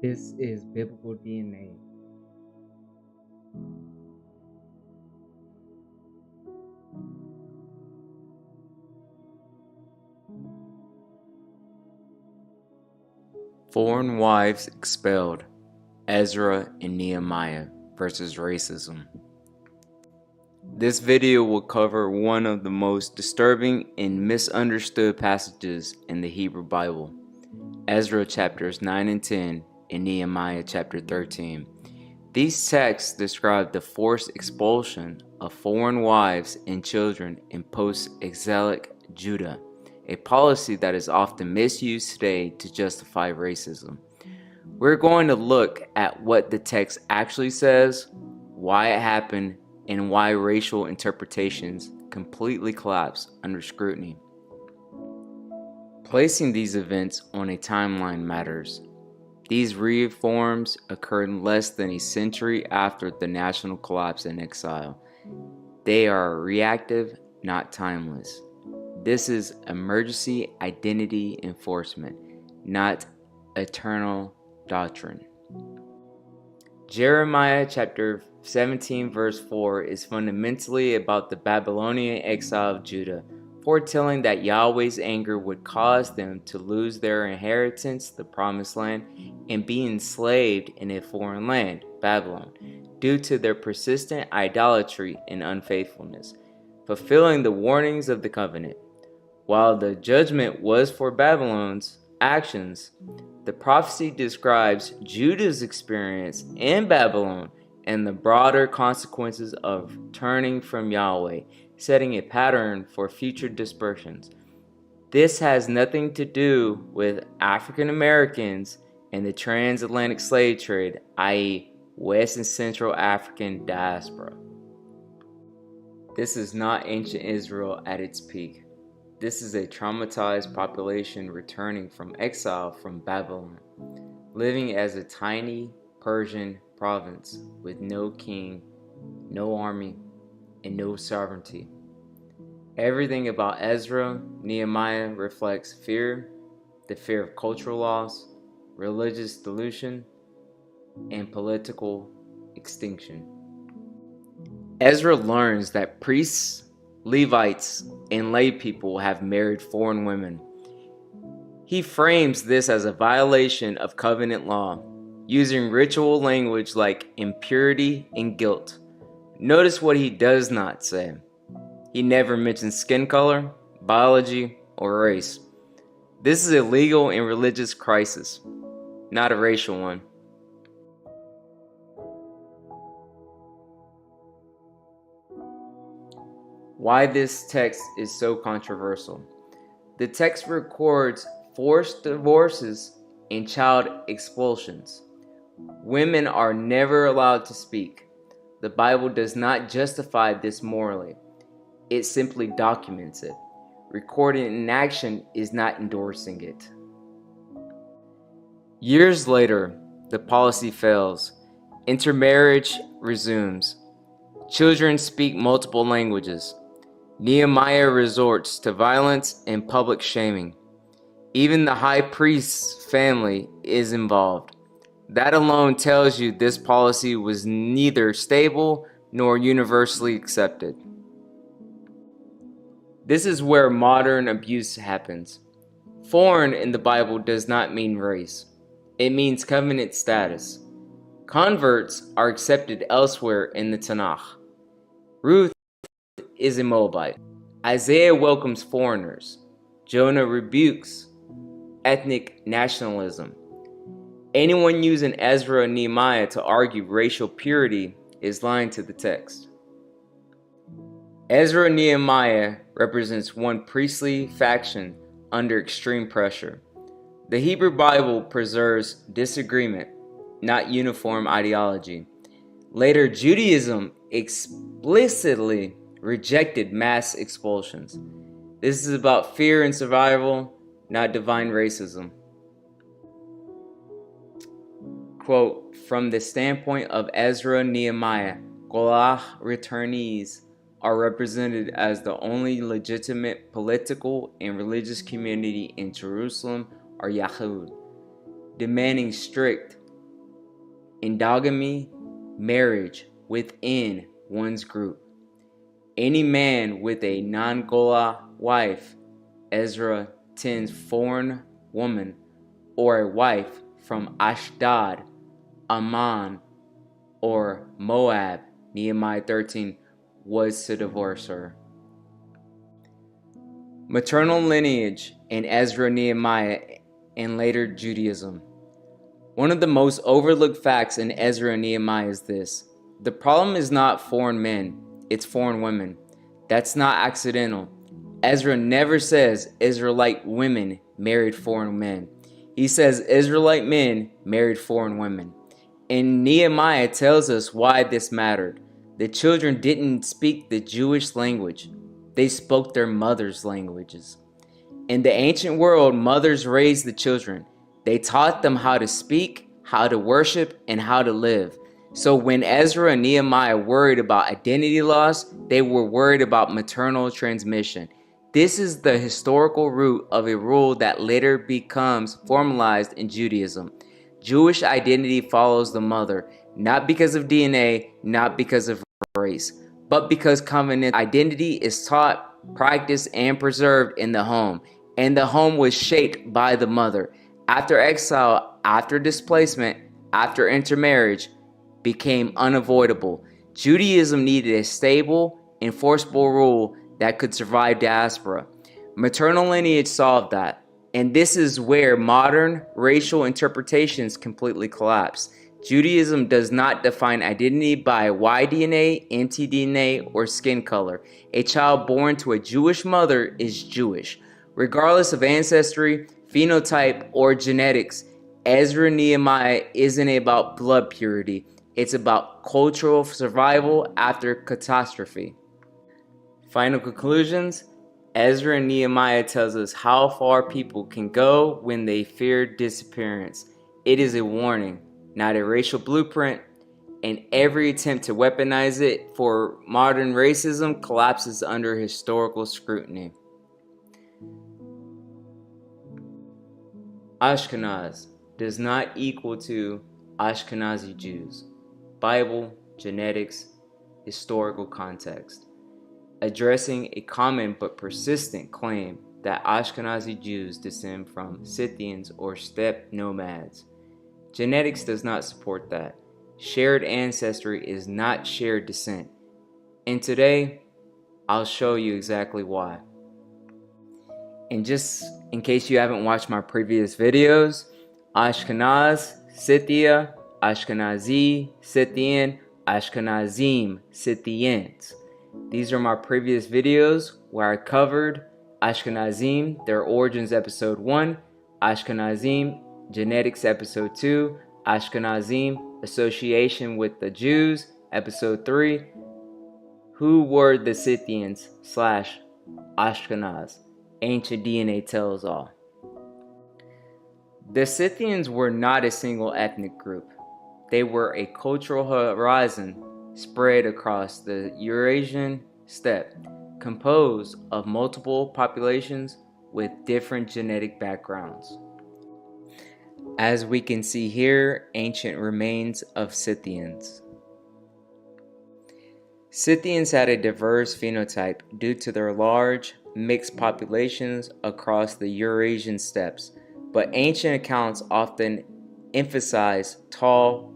This is biblical DNA. Foreign wives expelled. Ezra and Nehemiah versus racism. This video will cover one of the most disturbing and misunderstood passages in the Hebrew Bible, Ezra chapters 9 and 10 and Nehemiah chapter 13. These texts describe the forced expulsion of foreign wives and children in post-exilic Judah, a policy that is often misused today to justify racism. We're going to look at what the text actually says, why it happened, and why racial interpretations completely collapse under scrutiny. Placing these events on a timeline matters. These reforms occurred less than a century after the national collapse and exile. They are reactive, not timeless. This is emergency identity enforcement, not eternal doctrine. Jeremiah chapter 17 verse 4 is fundamentally about the Babylonian exile of Judah, foretelling that Yahweh's anger would cause them to lose their inheritance, the promised land, and be enslaved in a foreign land, Babylon, due to their persistent idolatry and unfaithfulness, fulfilling the warnings of the covenant. While the judgment was for Babylon's actions, the prophecy describes Judah's experience in Babylon and the broader consequences of turning from Yahweh, setting a pattern for future dispersions. This has nothing to do with African Americans and the transatlantic slave trade, i.e., West and Central African diaspora. This is not ancient Israel at its peak. This is a traumatized population returning from exile from Babylon, living as a tiny Persian province with no king, no army, and no sovereignty. Everything about Ezra, Nehemiah reflects fear, the fear of cultural loss, religious dilution, and political extinction. Ezra learns that priests, Levites, and lay people have married foreign women. He frames this as a violation of covenant law, using ritual language like impurity and guilt. Notice what he does not say. He never mentions skin color, biology, or race. This is a legal and religious crisis, not a racial one. Why this text is so controversial. The text records forced divorces and child expulsions. Women are never allowed to speak. The Bible does not justify this morally. It simply documents it. Recording in action is not endorsing it. Years later, the policy fails. Intermarriage resumes. Children speak multiple languages. Nehemiah resorts to violence and public shaming. Even the high priest's family is involved. That alone tells you this policy was neither stable nor universally accepted. This is where modern abuse happens. Foreign in the Bible does not mean race. It means covenant status. Converts are accepted elsewhere in the Tanakh. Ruth is a Moabite. Isaiah welcomes foreigners. Jonah rebukes ethnic nationalism. Anyone using Ezra and Nehemiah to argue racial purity is lying to the text. Ezra and Nehemiah represents one priestly faction under extreme pressure. The Hebrew Bible preserves disagreement, not uniform ideology. Later, Judaism explicitly rejected mass expulsions. This is about fear and survival, not divine racism. Quote, from the standpoint of Ezra and Nehemiah, Golach returnees are represented as the only legitimate political and religious community in Jerusalem are Yehud, demanding strict, endogamy, marriage within one's group. Any man with a non-Gola wife, Ezra 10's foreign woman, or a wife from Ashdod, Ammon, or Moab, Nehemiah 13, was to divorce her. Maternal lineage in Ezra, Nehemiah, and later Judaism. One of the most overlooked facts in Ezra and Nehemiah is this: the problem is not foreign men, it's foreign women. That's not accidental. Ezra never says Israelite women married foreign men. He says Israelite men married foreign women. And Nehemiah tells us why this mattered. The children didn't speak the Jewish language. They spoke their mothers' languages. In the ancient world, mothers raised the children. They taught them how to speak, how to worship, and how to live. So when Ezra and Nehemiah worried about identity loss, they were worried about maternal transmission. This is the historical root of a rule that later becomes formalized in Judaism. Jewish identity follows the mother, not because of DNA, not because of race, but because covenant identity is taught, practiced, and preserved in the home. And the home was shaped by the mother. After exile, after displacement, after intermarriage became unavoidable, Judaism needed a stable, enforceable rule that could survive diaspora. Maternal lineage solved that. And this is where modern racial interpretations completely collapse. Judaism does not define identity by Y-DNA, mtDNA, or skin color. A child born to a Jewish mother is Jewish, regardless of ancestry, phenotype, or genetics. Ezra and Nehemiah isn't about blood purity. It's about cultural survival after catastrophe. Final conclusions. Ezra and Nehemiah tells us how far people can go when they fear disappearance. It is a warning, not a racial blueprint, and every attempt to weaponize it for modern racism collapses under historical scrutiny. Ashkenaz does not equal to Ashkenazi Jews. Bible, genetics, historical context. Addressing a common but persistent claim that Ashkenazi Jews descend from Scythians or steppe nomads. Genetics does not support that. Shared ancestry is not shared descent. And today, I'll show you exactly why. And just in case you haven't watched my previous videos, Ashkenaz, Scythia, Ashkenazi, Scythian, Ashkenazim, Scythians. These are my previous videos where I covered Ashkenazim, their origins episode 1, Ashkenazim, genetics episode 2, Ashkenazim, association with the Jews, episode 3, who were the Scythians / Ashkenaz, ancient DNA tells all. The Scythians were not a single ethnic group. They were a cultural horizon spread across the Eurasian steppe, composed of multiple populations with different genetic backgrounds. As we can see here, ancient remains of Scythians. Scythians had a diverse phenotype due to their large, mixed populations across the Eurasian steppes, but ancient accounts often emphasize tall,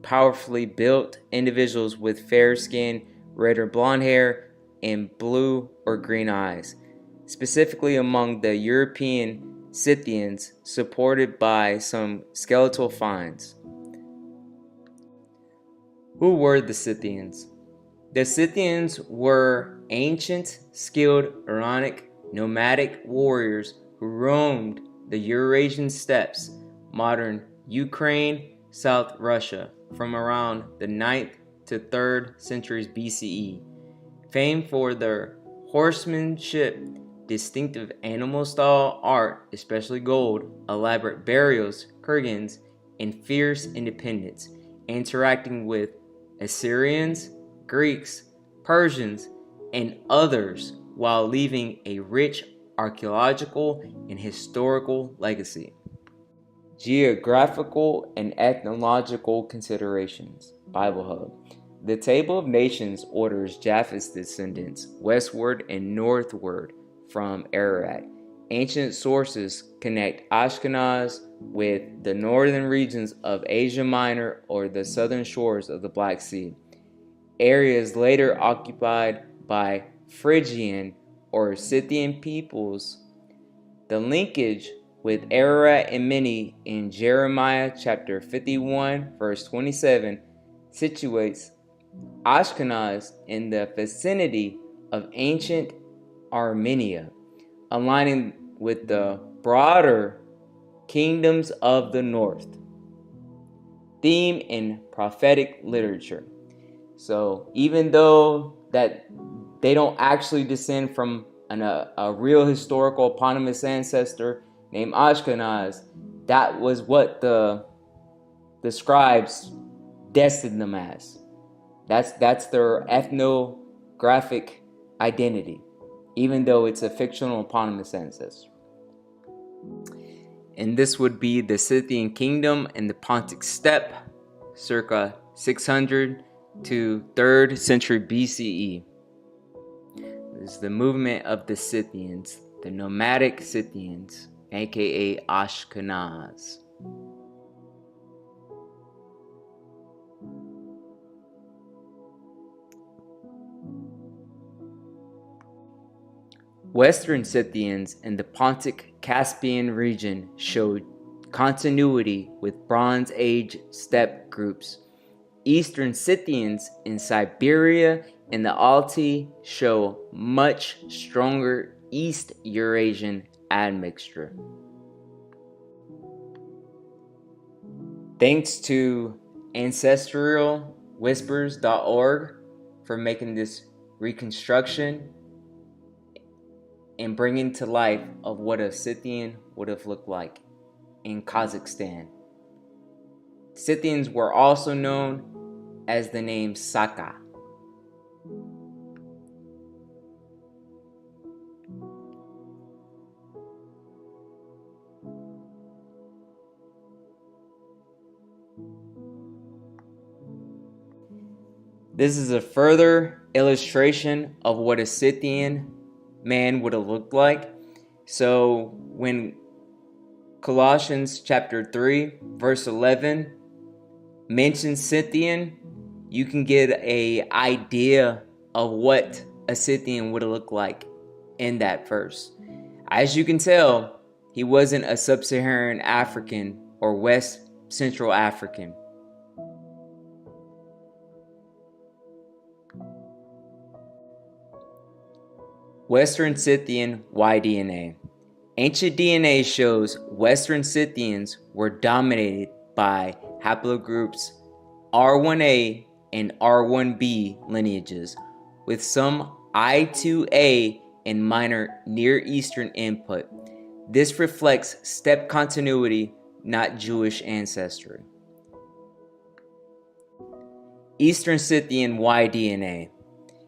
powerfully built individuals with fair skin, red or blonde hair, and blue or green eyes, specifically among the European Scythians, supported by some skeletal finds. Who were the Scythians? The Scythians were ancient, skilled, Iranic, nomadic warriors who roamed the Eurasian steppes, modern Ukraine, South Russia, from around the 9th to 3rd centuries BCE. Famed for their horsemanship, distinctive animal-style art, especially gold, elaborate burials, kurgans, and fierce independence, interacting with Assyrians, Greeks, Persians, and others while leaving a rich archaeological and historical legacy. Geographical and ethnological considerations. Bible Hub. The Table of Nations orders Japheth's descendants westward and northward from Ararat. Ancient sources connect Ashkenaz with the northern regions of Asia Minor or the southern shores of the Black Sea, areas later occupied by Phrygian or Scythian peoples. The linkage with Ararat and Mini in Jeremiah chapter 51 verse 27 situates Ashkenaz in the vicinity of ancient Armenia, aligning with the broader kingdoms of the north. Theme in prophetic literature. So even though that they don't actually descend from a real historical eponymous ancestor named Ashkenaz, that was what the scribes destined them as. That's their ethnographic identity, even though it's a fictional eponymous ancestor. And this would be the Scythian kingdom and the Pontic steppe, circa 600 to 3rd century BCE. This is the movement of the Scythians, the nomadic Scythians, aka Ashkenaz. Western Scythians in the Pontic Caspian region showed continuity with Bronze Age steppe groups. Eastern Scythians in Siberia and the Altai show much stronger East Eurasian admixture. Thanks to ancestralwhispers.org for making this reconstruction and bringing to life of what a Scythian would have looked like in Kazakhstan. Scythians were also known as the name Saka. This is a further illustration of what a Scythian man would have looked like. So when Colossians chapter 3 verse 11 mentions Scythian, you can get an idea of what a Scythian would have looked like in that verse. As you can tell, he wasn't a sub-Saharan African or West Central African. Western Scythian Y-DNA. Ancient DNA shows Western Scythians were dominated by haplogroups R1A and R1B lineages, with some I2A and minor Near Eastern input. This reflects steppe continuity, not Jewish ancestry. Eastern Scythian Y-DNA.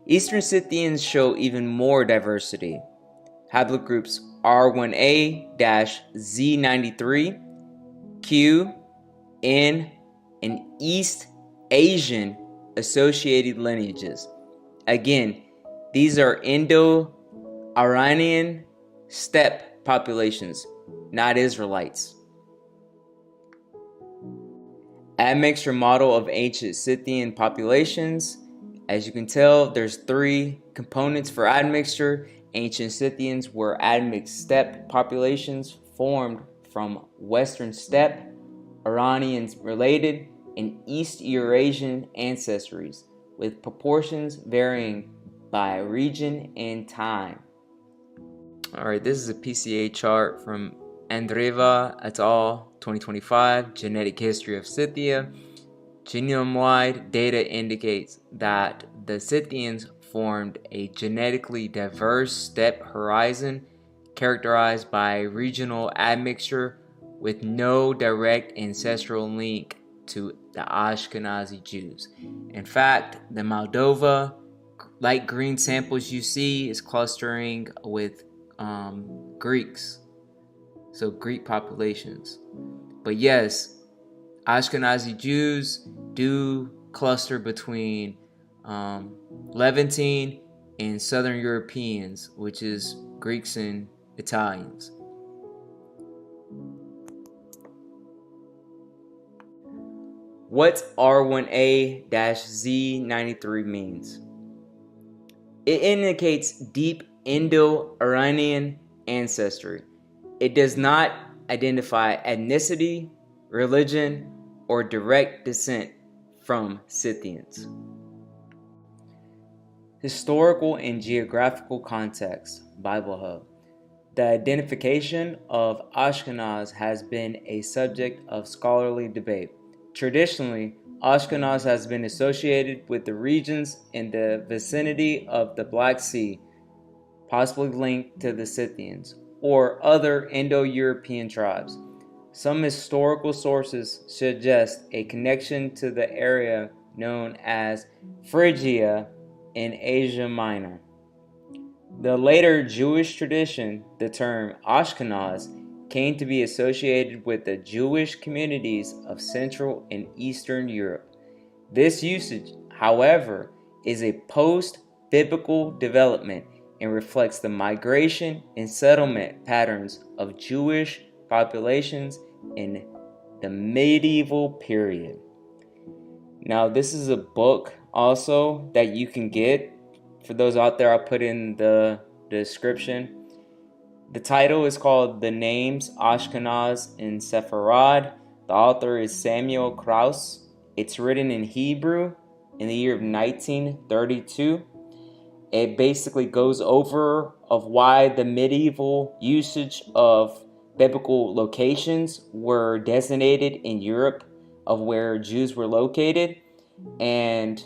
Eastern Scythians show even more diversity. Haplogroups R1A-Z93, Q, N, and East Asian associated lineages. Again, these are Indo-Iranian steppe populations, not Israelites. Admixture model of ancient Scythian populations. As you can tell, there's 3 components for admixture. Ancient Scythians were admixed steppe populations formed from Western steppe, Iranians related, and East Eurasian ancestries, with proportions varying by region and time. Alright, this is a PCA chart from Andreeva et al. 2025, Genetic History of Scythia. Genome-wide data indicates that the Scythians formed a genetically diverse steppe horizon characterized by regional admixture with no direct ancestral link to the Ashkenazi Jews. In fact, the Moldova light green samples you see is clustering with Greeks, so Greek populations. But yes, Ashkenazi Jews do cluster between Levantine and Southern Europeans, which is Greeks and Italians. What R1A-Z93 means? It indicates deep Indo-Iranian ancestry. It does not identify ethnicity, religion, or direct descent from Scythians. Historical and geographical context, Bible Hub. The identification of Ashkenaz has been a subject of scholarly debate. Traditionally, Ashkenaz has been associated with the regions in the vicinity of the Black Sea, possibly linked to the Scythians, or other Indo-European tribes. Some historical sources suggest a connection to the area known as Phrygia in Asia Minor. The later Jewish tradition, the term Ashkenaz, came to be associated with the Jewish communities of Central and Eastern Europe. This usage, however, is a post-biblical development and reflects the migration and settlement patterns of Jewish populations in the medieval period. Now, this is a book also that you can get. For those out there, I'll put in the description. The title is called The Names Ashkenaz in Sepharad. The author is Samuel Kraus. It's written in Hebrew in the year of 1932. It basically goes over of why the medieval usage of biblical locations were designated in Europe of where Jews were located. And,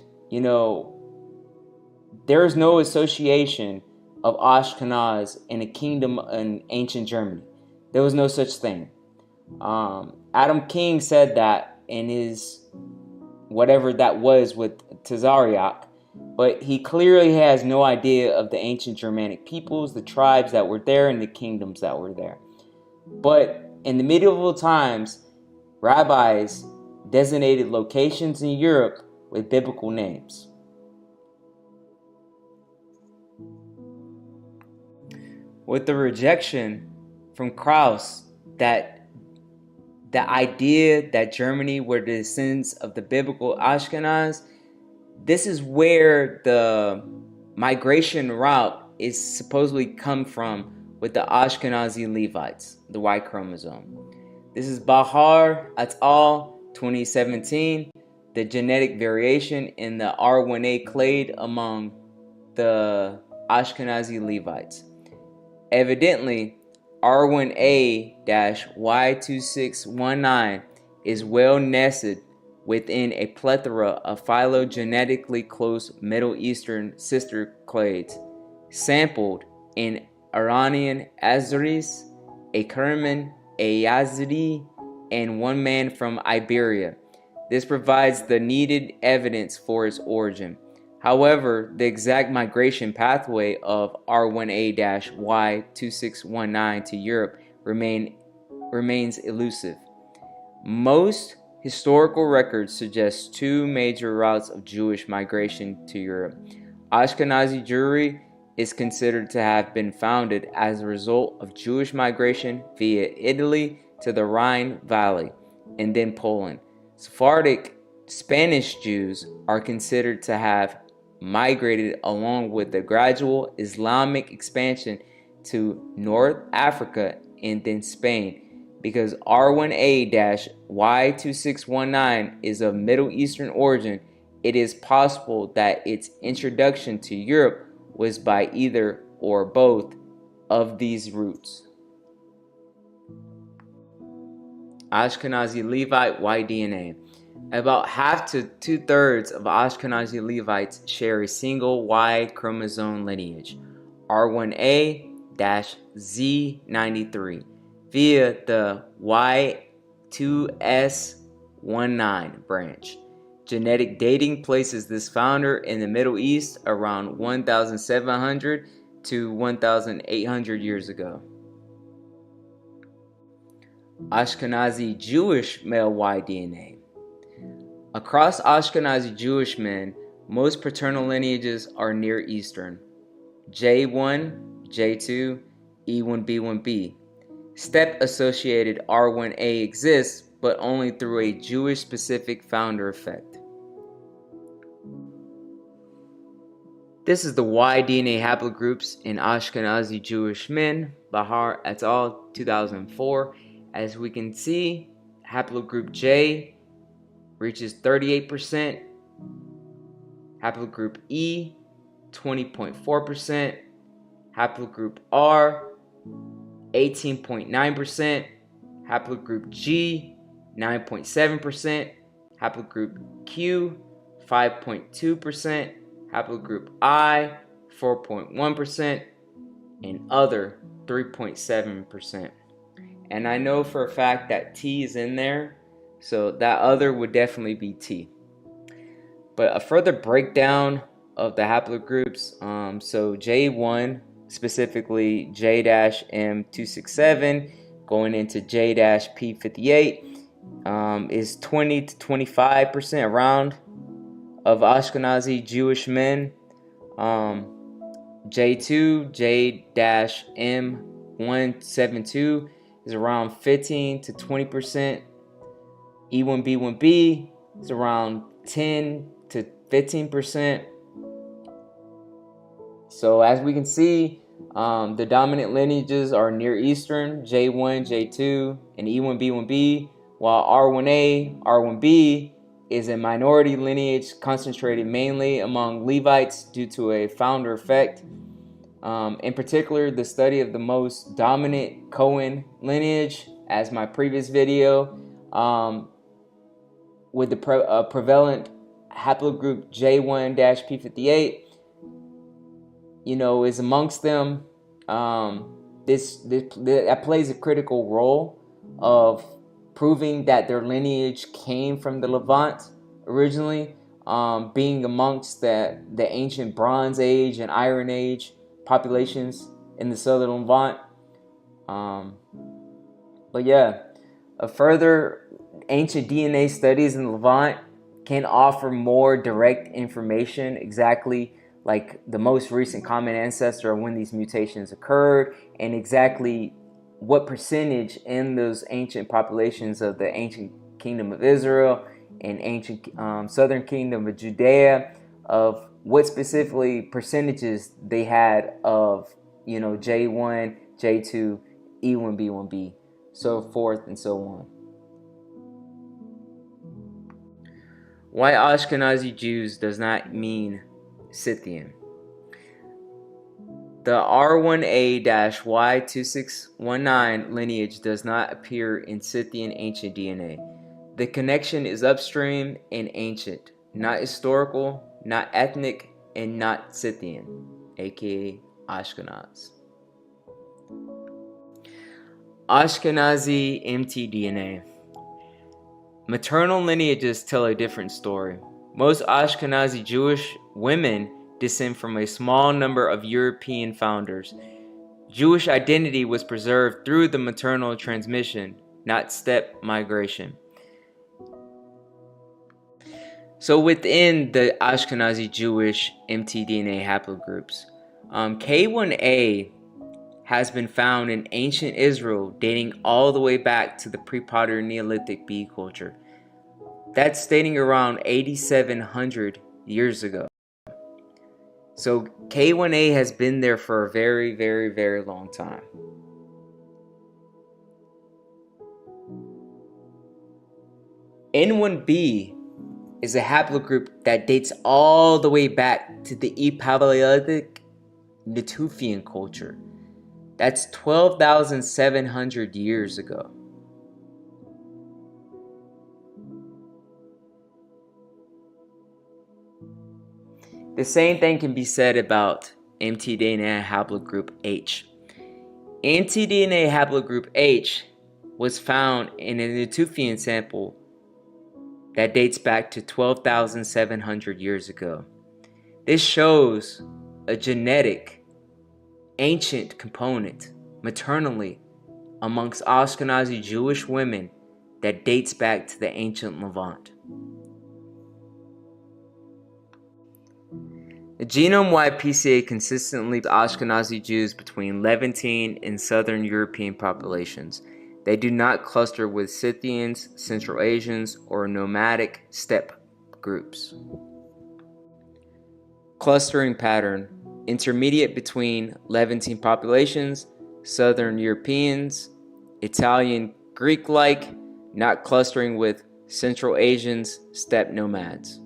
there is no association of Ashkenaz in a kingdom in ancient Germany. There was no such thing. Adam King said that in his whatever that was with Tazariak, but he clearly has no idea of the ancient Germanic peoples, the tribes that were there, and the kingdoms that were there. But in the medieval times, rabbis designated locations in Europe with biblical names. With the rejection from Kraus that the idea that Germany were the descendants of the biblical Ashkenaz, this is where the migration route is supposedly come from with the Ashkenazi Levites, the Y chromosome. This is Bahar et al. 2017, the genetic variation in the R1A clade among the Ashkenazi Levites. Evidently, R1A-Y2619 is well nested within a plethora of phylogenetically close Middle Eastern sister clades, sampled in Iranian Azeris, a Kerman, a Yazidi, and one man from Iberia. This provides the needed evidence for its origin. However, the exact migration pathway of R1A-Y2619 to Europe remains elusive. Most historical records suggest two major routes of Jewish migration to Europe. Ashkenazi Jewry is considered to have been founded as a result of Jewish migration via Italy to the Rhine Valley and then Poland. Sephardic Spanish Jews are considered to have migrated along with the gradual Islamic expansion to North Africa and then Spain. Because R1A-Y2619 is of Middle Eastern origin, it is possible that its introduction to Europe was by either or both of these routes. Ashkenazi Levite Y-DNA. About half to 2/3 of Ashkenazi Levites share a single Y chromosome lineage, R1A-Z93, via the Y2S19 branch. Genetic dating places this founder in the Middle East around 1,700 to 1,800 years ago. Ashkenazi Jewish male y-DNA. Across Ashkenazi Jewish men, most paternal lineages are Near Eastern. J1, J2, E1B1B. Step-associated R1A exists, but only through a Jewish-specific founder effect. This is the y-DNA haplogroups in Ashkenazi Jewish men, Bahar et al., 2004. As we can see, haplogroup J reaches 38%, haplogroup E 20.4%, haplogroup R 18.9%, haplogroup G 9.7%, haplogroup Q 5.2%, haplogroup I 4.1%, and other 3.7%. And I know for a fact that T is in there, so that other would definitely be T. But a further breakdown of the haplogroups, so J1, specifically J-M267, going into J-P58, is 20 to 25% around of Ashkenazi Jewish men. J2, J-M172 is around 15 to 20%. E1B1B is around 10 to 15%. So as we can see, the dominant lineages are Near Eastern, J1, J2, and E1B1B, while R1A, R1B is a minority lineage concentrated mainly among Levites due to a founder effect. In particular, the study of the most dominant Cohen lineage, as my previous video, with the prevalent haplogroup J1-P58, is amongst them. That plays a critical role of proving that their lineage came from the Levant originally, being amongst the ancient Bronze Age and Iron Age populations in the southern Levant. But yeah, a further ancient DNA studies in the Levant can offer more direct information, exactly like the most recent common ancestor of when these mutations occurred, and exactly what percentage in those ancient populations of the ancient kingdom of Israel and ancient southern kingdom of Judea, of what specifically percentages they had of J1, J2, E1B1B, so forth and so on. Why Ashkenazi Jews does not mean Scythian. The R1A-Y2619 lineage does not appear in Scythian ancient DNA. The connection is upstream and ancient, not historical, not ethnic, and not Scythian, aka Ashkenaz. Ashkenazi mtDNA. Maternal lineages tell a different story. Most Ashkenazi Jewish women descend from a small number of European founders. Jewish identity was preserved through the maternal transmission, not step migration. So within the Ashkenazi Jewish mtDNA haplogroups, K1A has been found in ancient Israel dating all the way back to the pre-pottery Neolithic bee culture. That's dating around 8,700 years ago. So K1A has been there for a very, very, very long time. N1B is a haplogroup that dates all the way back to the E-Paleolithic Natufian culture. That's 12,700 years ago. The same thing can be said about mtDNA haplogroup H. mtDNA haplogroup H was found in a Natufian sample that dates back to 12,700 years ago. This shows a genetic ancient component maternally amongst Ashkenazi Jewish women that dates back to the ancient Levant. The genome-wide PCA consistently Ashkenazi Jews between Levantine and Southern European populations. They do not cluster with Scythians, Central Asians, or nomadic steppe groups. Clustering pattern: intermediate between Levantine populations, Southern Europeans, Italian Greek-like, not clustering with Central Asians, steppe nomads.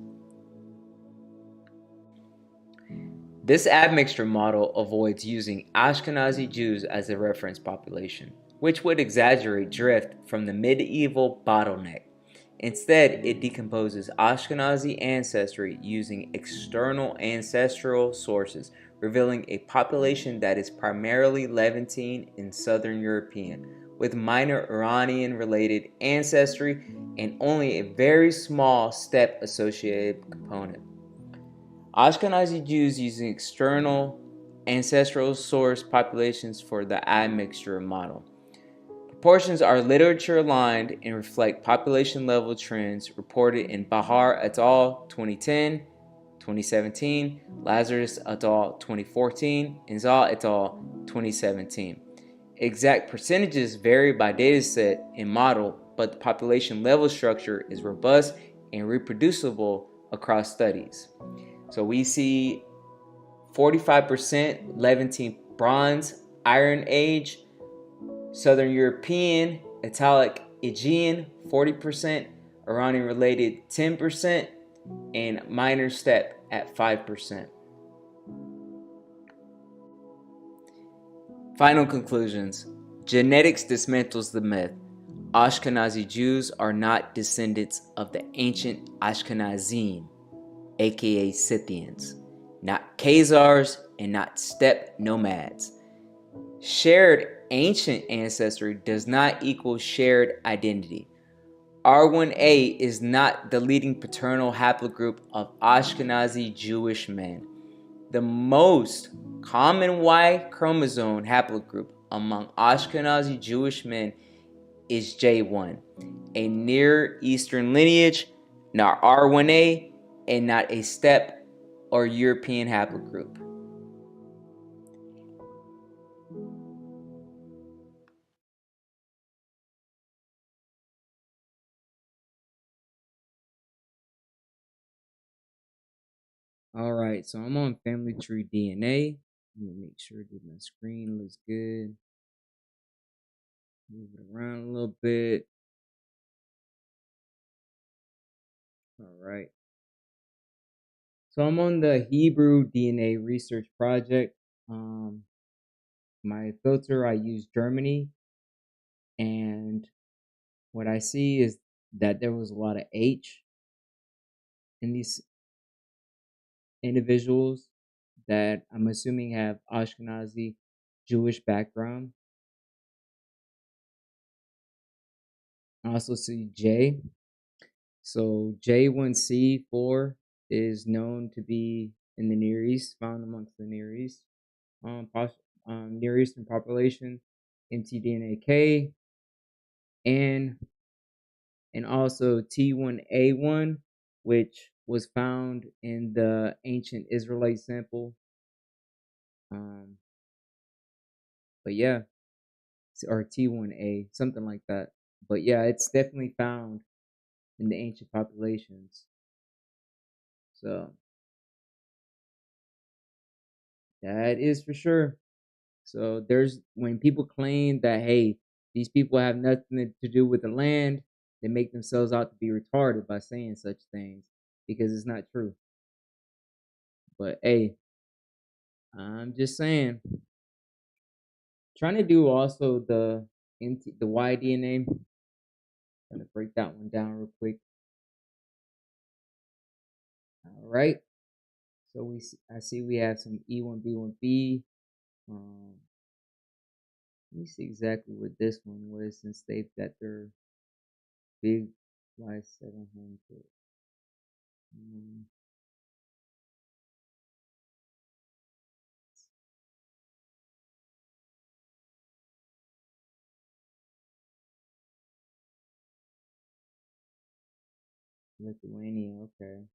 This admixture model avoids using Ashkenazi Jews as a reference population, which would exaggerate drift from the medieval bottleneck. Instead, it decomposes Ashkenazi ancestry using external ancestral sources, revealing a population that is primarily Levantine and Southern European, with minor Iranian-related ancestry and only a very small steppe-associated component. Ashkenazi Jews using external ancestral source populations for the admixture model. Proportions are literature aligned and reflect population level trends reported in Bahar et al. 2010, 2017, Lazarus et al. 2014, and Zal et al. 2017. Exact percentages vary by dataset and model, but the population level structure is robust and reproducible across studies. So we see 45% Levantine Bronze Iron Age, Southern European, Italic Aegean 40%, Iranian related 10%, and minor steppe at 5%. Final conclusions. Genetics dismantles the myth. Ashkenazi Jews are not descendants of the ancient Ashkenazim, aka Scythians, not Khazars, and not steppe nomads. Shared ancient ancestry does not equal shared identity. R1A is not the leading paternal haplogroup of Ashkenazi Jewish men. The most common Y chromosome haplogroup among Ashkenazi Jewish men is J1, a Near Eastern lineage, not R1A, and not a steppe or European haplogroup. All right, so I'm on Family Tree DNA. Let me make sure that my screen looks good. Move it around a little bit. All right. So I'm on the Hebrew DNA research project. My filter, I use Germany. And what I see is that there was a lot of H in these individuals that I'm assuming have Ashkenazi Jewish background. I also see J. So J1C4 is known to be in the Near East, found amongst the Near East, Near Eastern population, mtDNA and also T1A1, which was found in the ancient Israelite sample. But yeah, or T1A, something like that. But yeah, it's definitely found in the ancient populations. So that is for sure. So there's when people claim that hey, these people have nothing to do with the land, they make themselves out to be retarded by saying such things because it's not true. But hey, I'm just saying. Trying to do also the Y-DNA. Gonna break that one down real quick. All right. So I see we have some E1B1B. Let me see exactly what this one was since they've got their big Y700. Lithuania, okay.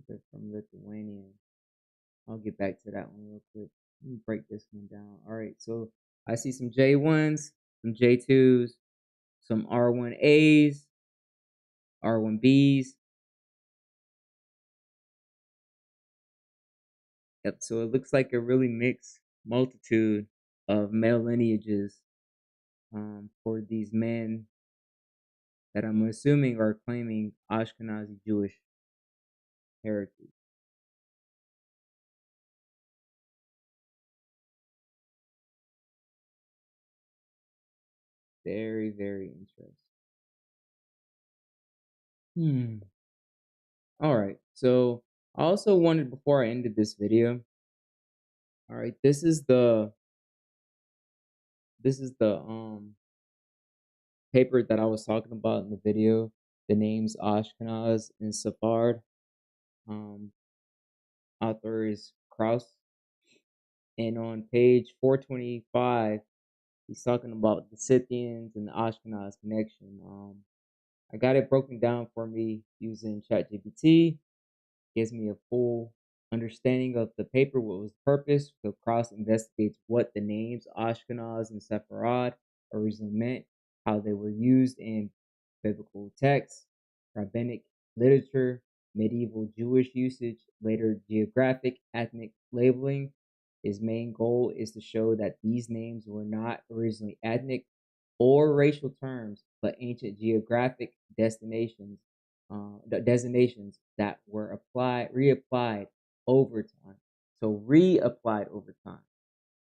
They're from Lithuania. I'll get back to that one real quick. Let me break this one down. All right, so I see some J1s, some J2s, some R1As, R1Bs. Yep, so it looks like a really mixed multitude of male lineages for these men that I'm assuming are claiming Ashkenazi Jewish heritage. Very, very interesting. All right, so I also wanted, before I ended this video, all right, this is the paper that I was talking about in the video, the names Ashkenaz and Sephard. Author is Kraus. And on page 425, he's talking about the Scythians and the Ashkenaz connection. I got it broken down for me using ChatGPT. Gives me a full understanding of the paper, what was the purpose. So Kraus investigates what the names Ashkenaz and Sepharad originally meant, how they were used in biblical texts, rabbinic literature, medieval Jewish usage, later geographic, ethnic labeling. His main goal is to show that these names were not originally ethnic or racial terms, but ancient geographic designations that were reapplied over time. So reapplied over time,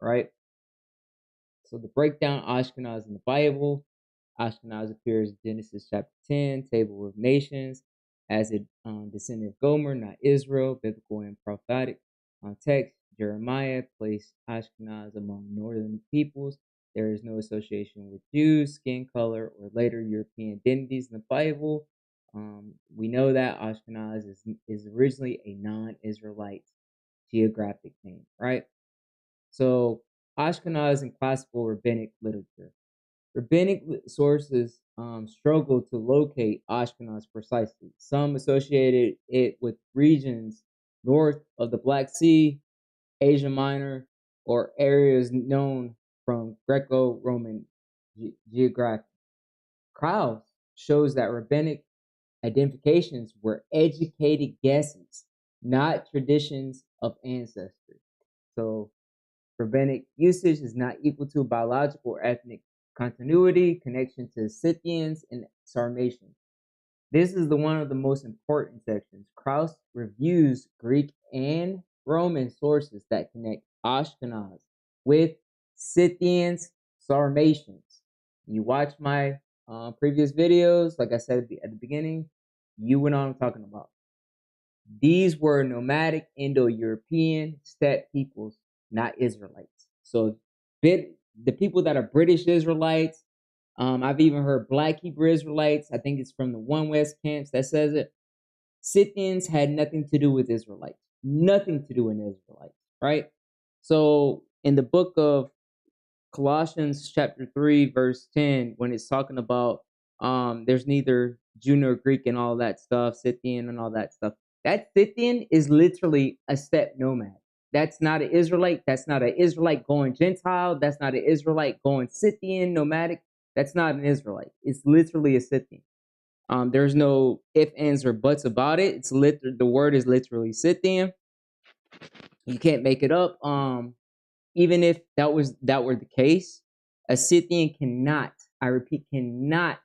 right? So the breakdown Ashkenaz in the Bible. Ashkenaz appears in Genesis chapter 10, Table of Nations, as a descendant of Gomer, not Israel. Biblical and prophetic text. Jeremiah placed Ashkenaz among northern peoples. There is no association with Jews, skin color, or later European identities in the Bible. We know that Ashkenaz is originally a non-Israelite geographic name, right? So Ashkenaz in classical rabbinic literature. Rabbinic sources struggle to locate Ashkenaz precisely. Some associated it with regions north of the Black Sea, Asia Minor, or areas known from Greco-Roman geography. Krauss shows that rabbinic identifications were educated guesses, not traditions of ancestry. So rabbinic usage is not equal to biological or ethnic continuity, connection to Scythians and Sarmatians. This is one of the most important sections. Krauss reviews Greek and Roman sources that connect Ashkenaz with Scythians, Sarmatians. You watch my previous videos, like I said at the beginning, you know what I'm talking about. These were nomadic Indo-European steppe peoples, not Israelites. So the people that are British Israelites, I've even heard Black Hebrew Israelites, I think it's from the One West camps that says it. Scythians had nothing to do with Israelites. Nothing to do with Israelites, right? So in the book of Colossians chapter 3, verse 10, when it's talking about there's neither Jew nor Greek and all that stuff, Scythian and all that stuff. That Scythian is literally a steppe nomad. That's not an Israelite. That's not an Israelite going Gentile. That's not an Israelite going Scythian, nomadic. That's not an Israelite. It's literally a Scythian. There's no ifs, ands, or buts about it. It's the word is literally Scythian. You can't make it up. Even if that were the case, a Scythian cannot, I repeat, cannot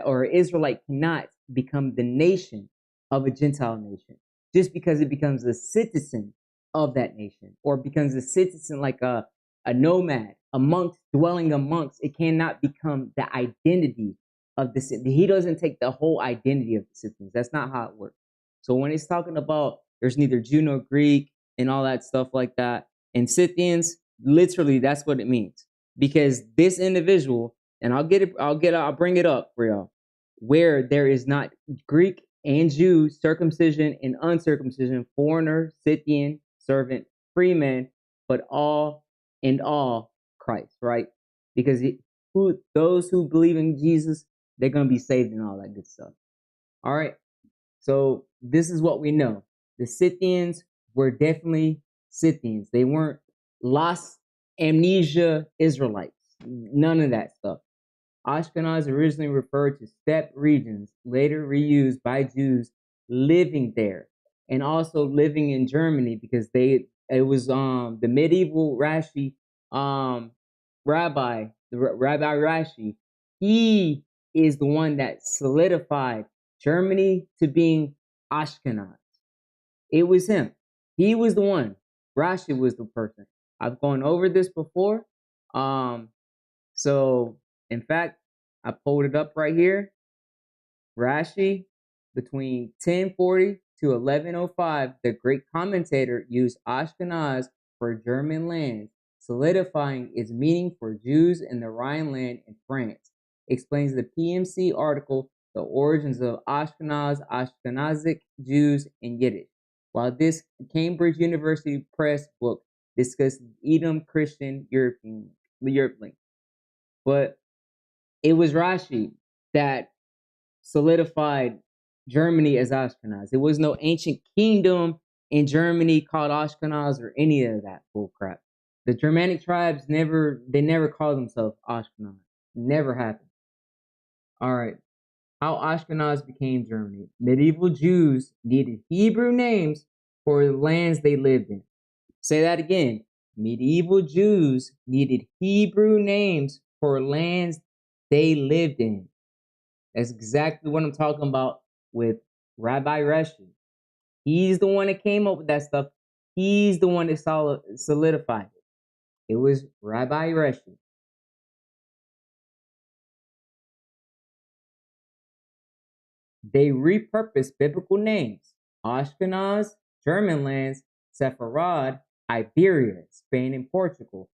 or Israelite cannot become the nation of a Gentile nation just because it becomes a citizen of that nation or becomes a citizen like a nomad, a monk dwelling amongst. It cannot become the identity of the city. He doesn't take the whole identity of the Scythians. That's not how it works. So when it's talking about there's neither Jew nor Greek and all that stuff like that, and Scythians, literally that's what it means. Because this individual, and I'll bring it up for y'all, where there is not Greek and Jew, circumcision and uncircumcision, foreigner, Scythian, servant, freeman, but all and all Christ, right? Because those who believe in Jesus They're gonna be saved and all that good stuff. All right. So this is what we know. The Scythians were definitely Scythians. They weren't lost amnesia Israelites. None of that stuff. Ashkenaz originally referred to steppe regions, later reused by Jews living there and also living in Germany because it was the medieval Rashi rabbi, Rabbi Rashi. He is the one that solidified Germany to being Ashkenaz. It was him. He was the one. Rashi was the person. I've gone over this before. So in fact, I pulled it up right here. Rashi, between 1040 to 1105, the great commentator used Ashkenaz for German lands, solidifying its meaning for Jews in the Rhineland and France. Explains the PMC article, The Origins of Ashkenaz, Ashkenazic Jews in Yiddish. While this Cambridge University Press book discussed Edom Christian European. But it was Rashi that solidified Germany as Ashkenaz. There was no ancient kingdom in Germany called Ashkenaz or any of that bullcrap. The Germanic tribes never called themselves Ashkenaz. Never happened. All right. How Ashkenaz became Germany. Medieval Jews needed Hebrew names for the lands they lived in. Say that again. Medieval Jews needed Hebrew names for lands they lived in. That's exactly what I'm talking about with Rabbi Rashi. He's the one that came up with that stuff. He's the one that solidified it. It was Rabbi Rashi. They repurposed biblical names. Ashkenaz, German lands, Sepharad, Iberia, Spain and Portugal.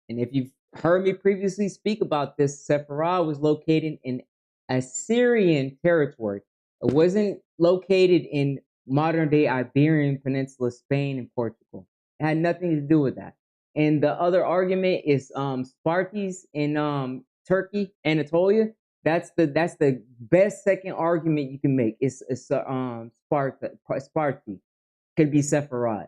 And if you've heard me previously speak about this, Sepharad was located in Assyrian territory. It wasn't located in modern-day Iberian Peninsula, Spain, and Portugal. It had nothing to do with that. And the other argument is Spartis in Turkey, Anatolia. That's the best second argument you can make. It's Sparti could be Sepharad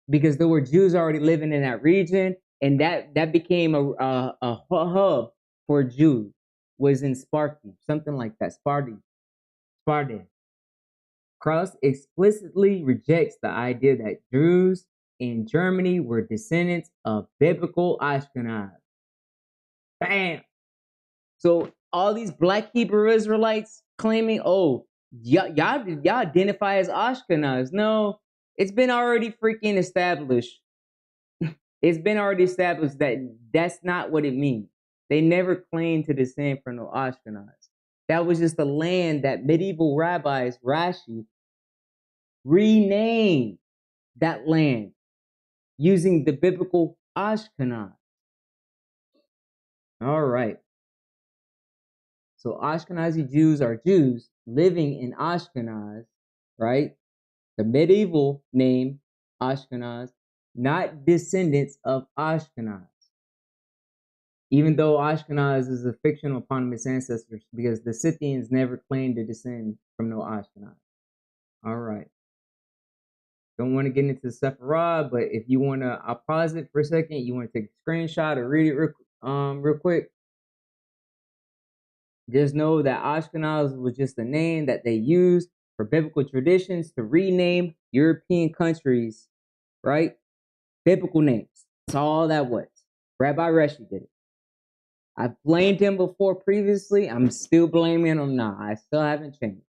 because there were Jews already living in that region, and that became a hub for Jews. Was in Sparti, something like that. Sparta. Krauss explicitly rejects the idea that Jews in Germany were descendants of biblical Ashkenaz. Bam! So all these black Hebrew Israelites claiming, oh, y'all identify as Ashkenaz. No, it's been already freaking established. It's been already established that that's not what it means. They never claimed to descend from no Ashkenaz. That was just a land that medieval rabbis, Rashi, renamed that land using the biblical Ashkenaz. All right. So Ashkenazi Jews are Jews living in Ashkenaz, right? The medieval name Ashkenaz, not descendants of Ashkenaz. Even though Ashkenaz is a fictional upon its ancestors, because the Scythians never claimed to descend from no Ashkenaz. All right. Don't want to get into the Sepharad, but if you want to, I'll pause it for a second. You want to take a screenshot or read it real quick. Just know that Ashkenaz was just a name that they used for biblical traditions to rename European countries, right? Biblical names. That's all that was. Rabbi Rashi did it. I've blamed him before previously. I'm still blaming him now. I still haven't changed.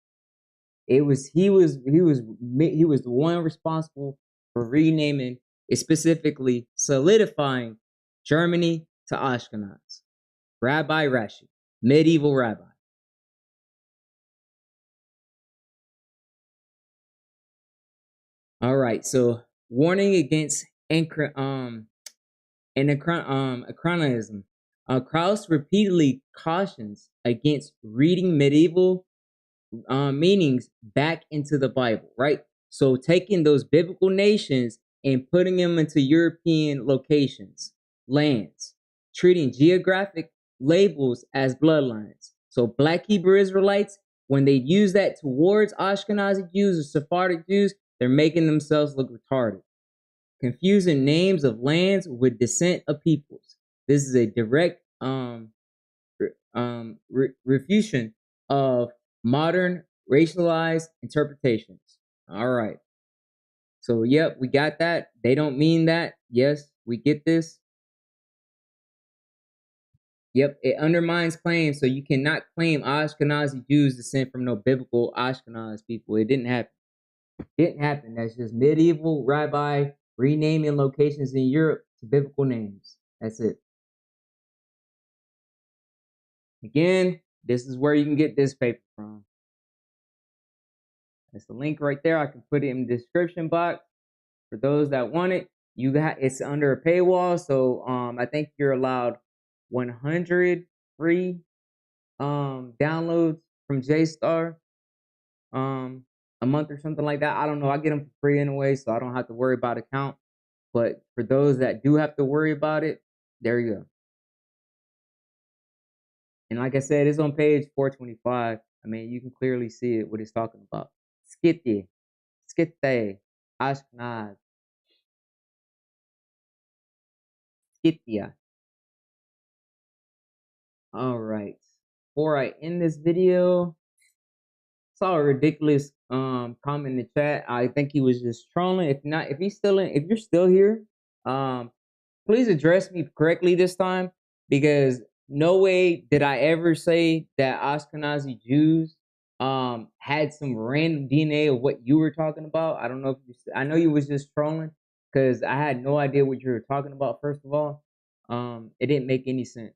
He was the one responsible for renaming, specifically solidifying Germany to Ashkenaz. Rabbi Rashi, medieval rabbi. All right, so warning against anachronism. Krauss repeatedly cautions against reading medieval meanings back into the Bible, right? So taking those biblical nations and putting them into European locations, lands, treating geographic labels as bloodlines. So Black Hebrew Israelites, when they use that towards Ashkenazi Jews or Sephardic Jews, they're making themselves look retarded. Confusing names of lands with descent of peoples. This is a direct refutation of modern racialized interpretations. All right. So, yep, we got that. They don't mean that. Yes, we get this. Yep, it undermines claims. So you cannot claim Ashkenazi Jews descend from no biblical Ashkenaz people. It didn't happen. Didn't happen. That's just medieval rabbi renaming locations in Europe to biblical names. That's it. Again, this is where you can get this paper from. That's the link right there. I can put it in the description box for those that want it. You got it's under a paywall, so I think you're allowed 100 free downloads from JSTAR a month or something like that. I don't know. I get them for free anyway, so I don't have to worry about account. But for those that do have to worry about it, there you go. And like I said, it's on page 425. I mean, you can clearly see it, what it's talking about. Scythians, Ashkenaz, Scythia. All right. Before I end this video, saw a ridiculous comment in the chat. I think he was just trolling. If not, if you're still here, please address me correctly this time, because no way did I ever say that Ashkenazi Jews had some random DNA of what you were talking about. I don't know if I know you was just trolling, because I had no idea what you were talking about. First of all, it didn't make any sense.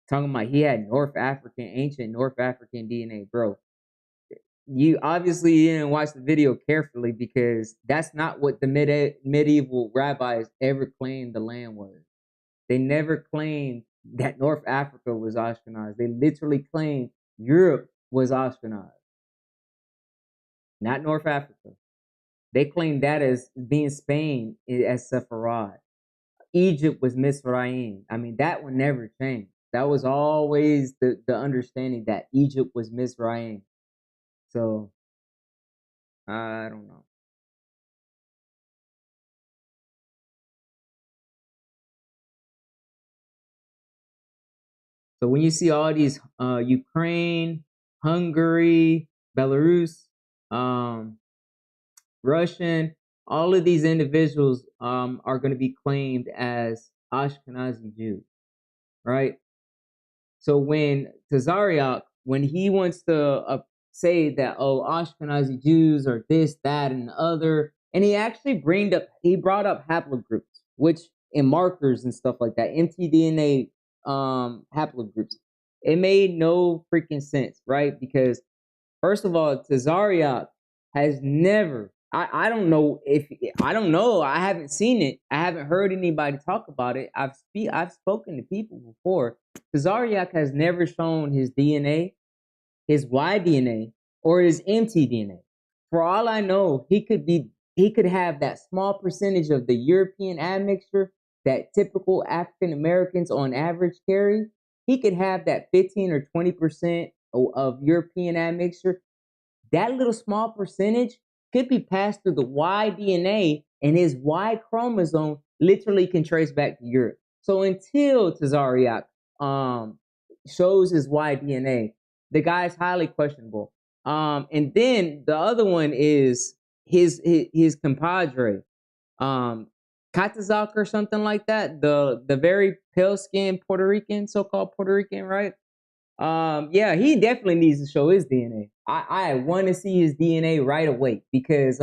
Talking about he had ancient North African DNA, bro. You obviously didn't watch the video carefully, because that's not what the medieval rabbis ever claimed the land was. They never claimed that North Africa was Ashkenaz. They literally claimed Europe was Ashkenaz, not North Africa. They claimed that as being Spain as Sepharad. Egypt was Mizraim. I mean, that one never changed. That was always the understanding, that Egypt was Mizraim. So, I don't know. So when you see all these Ukraine, Hungary, Belarus, Russian, all of these individuals are going to be claimed as Ashkenazi Jews, right? So when Tazariak, when he wants to say that, oh, Ashkenazi Jews are this, that, and the other, and he actually brought up haplogroups, which in markers and stuff like that, mtDNA haplogroups. It made no freaking sense, right? Because first of all, Tazariak has never, I don't know. I haven't seen it. I haven't heard anybody talk about it. I've spoken to people before. Tazariak has never shown his DNA, his Y DNA, or his mtDNA. For all I know, he could have that small percentage of the European admixture that typical African Americans on average carry. He could have that 15 or 20% of European admixture. That little small percentage could be passed through the Y DNA, and his Y chromosome literally can trace back to Europe. So until Tazariak shows his Y DNA, the guy is highly questionable. And then the other one is his compadre, Katazak or something like that. The very pale skinned Puerto Rican, so-called Puerto Rican, right? Yeah, he definitely needs to show his DNA. I want to see his DNA right away, because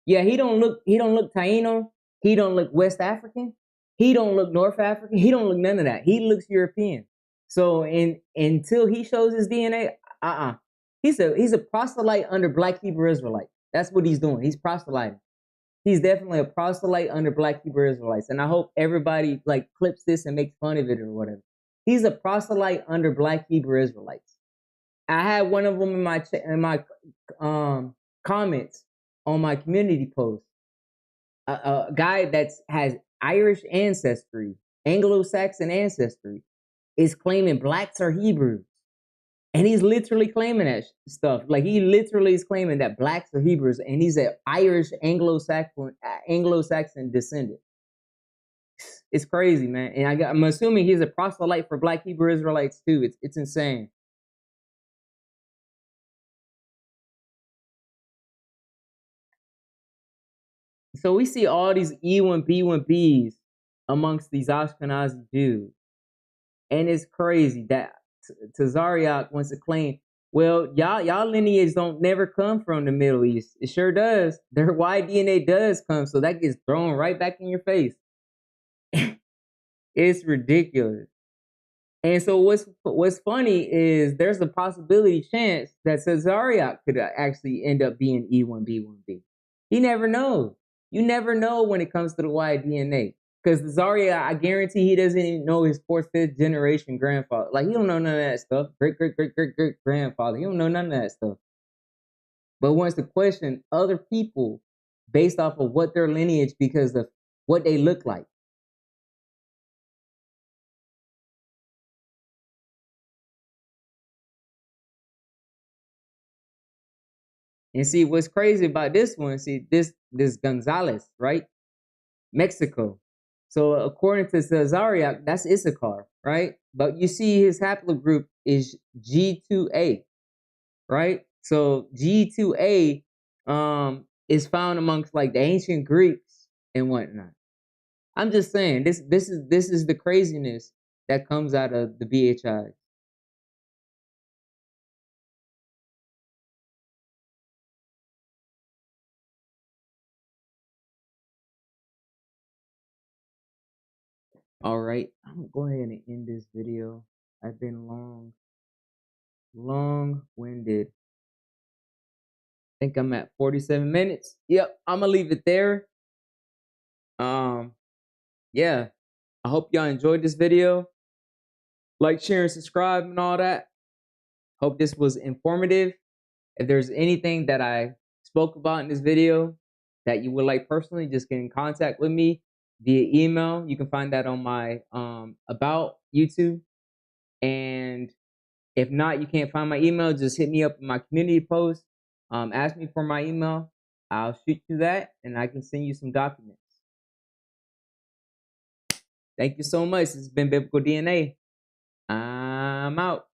yeah, he don't look Taino, he don't look West African, he don't look North African, he don't look none of that. He looks European. So until he shows his DNA, he's a proselyte under Black Hebrew Israelite. That's what he's doing. He's proselyting. He's definitely a proselyte under Black Hebrew Israelites, and I hope everybody like clips this and makes fun of it or whatever. He's a proselyte under Black Hebrew Israelites. I had one of them in my comments on my community post. A guy has Irish ancestry, Anglo-Saxon ancestry, is claiming blacks are Hebrews. And he's literally claiming that stuff. Like, he literally is claiming that blacks are Hebrews, and he's an Irish Anglo-Saxon descendant. It's crazy, man. And I'm assuming he's a proselyte for black Hebrew Israelites too. It's insane. So we see all these E1B1Bs amongst these Ashkenazi Jews. And it's crazy that Tazariak wants to claim, well, y'all lineage don't never come from the Middle East. It sure does. Their Y-DNA does come, so that gets thrown right back in your face. It's ridiculous. And so what's funny is there's a possibility chance that Tazariak could actually end up being E1B1B. He never knows. You never know when it comes to the Y-DNA. Because Zaria, I guarantee he doesn't even know his fourth, fifth generation grandfather. Like, he don't know none of that stuff. Great grandfather. He don't know none of that stuff. But wants to question other people based off of what their lineage, because of what they look like. And see, what's crazy about this one, see, this Gonzalez, right? Mexico. So according to Cesariak, that's Issachar, right? But you see his haplogroup is G2A, right? So G2A is found amongst like the ancient Greeks and whatnot. I'm just saying, this is the craziness that comes out of the BHI. All right, I'm gonna go ahead and end this video. I've been long-winded. I think I'm at 47 minutes. Yep, I'm gonna leave it there. Yeah, I hope y'all enjoyed this video. Like, share, and subscribe and all that. Hope this was informative. If there's anything that I spoke about in this video that you would like personally, just get in contact with me via email. You can find that on my about YouTube. And if not, you can't find my email, just hit me up in my community post. Ask me for my email. I'll shoot you that, and I can send you some documents. Thank you so much. This has been Biblical DNA. I'm out.